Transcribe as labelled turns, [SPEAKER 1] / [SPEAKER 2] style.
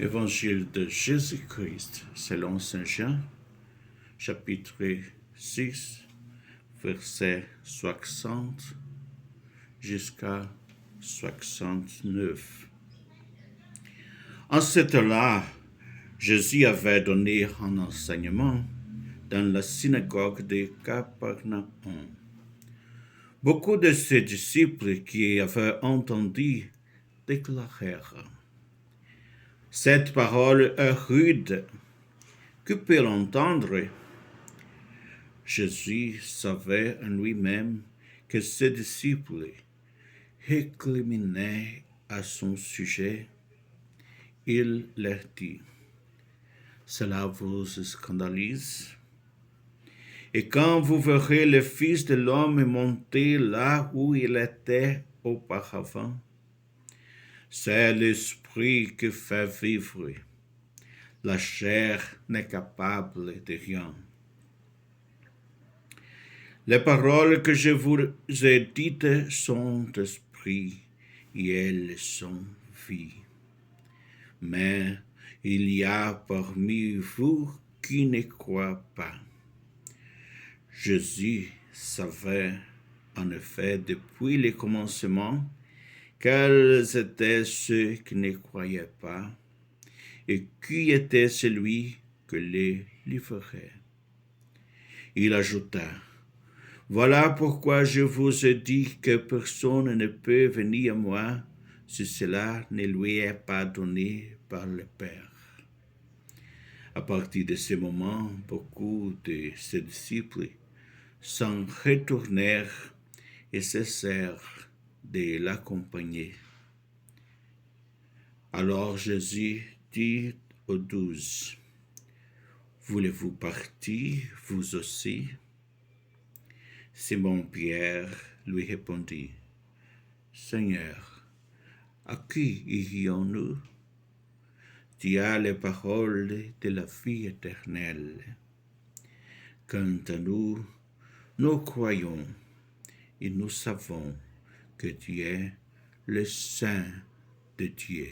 [SPEAKER 1] Évangile de Jésus-Christ selon Saint Jean, chapitre 6, verset 60 jusqu'à 69. En ce temps-là, Jésus avait donné un enseignement dans la synagogue de Capernaum. Beaucoup de ses disciples qui avaient entendu déclarèrent: cette parole est rude. Que peut l'entendre? Jésus savait en lui-même que ses disciples récriminaient à son sujet. Il leur dit: cela vous scandalise? Et quand vous verrez le Fils de l'homme monter là où il était auparavant, c'est l'Esprit qui fait vivre. La chair n'est capable de rien. Les paroles que je vous ai dites sont esprit et elles sont vie. Mais il y a parmi vous qui ne croient pas. Jésus savait en effet depuis le commencement quels étaient ceux qui ne croyaient pas et qui était celui que les livrerait. Il ajouta: voilà pourquoi je vous ai dit que personne ne peut venir à moi si cela ne lui est pas donné par le Père. À partir de ce moment, beaucoup de ses disciples s'en retournèrent et cessèrent de l'accompagner. Alors Jésus dit aux 12: voulez-vous partir, vous aussi? Simon-Pierre lui répondit: Seigneur, à qui irions-nous? Tu as les paroles de la vie éternelle. Quant à nous, nous croyons et nous savons que tu es le Saint de Dieu.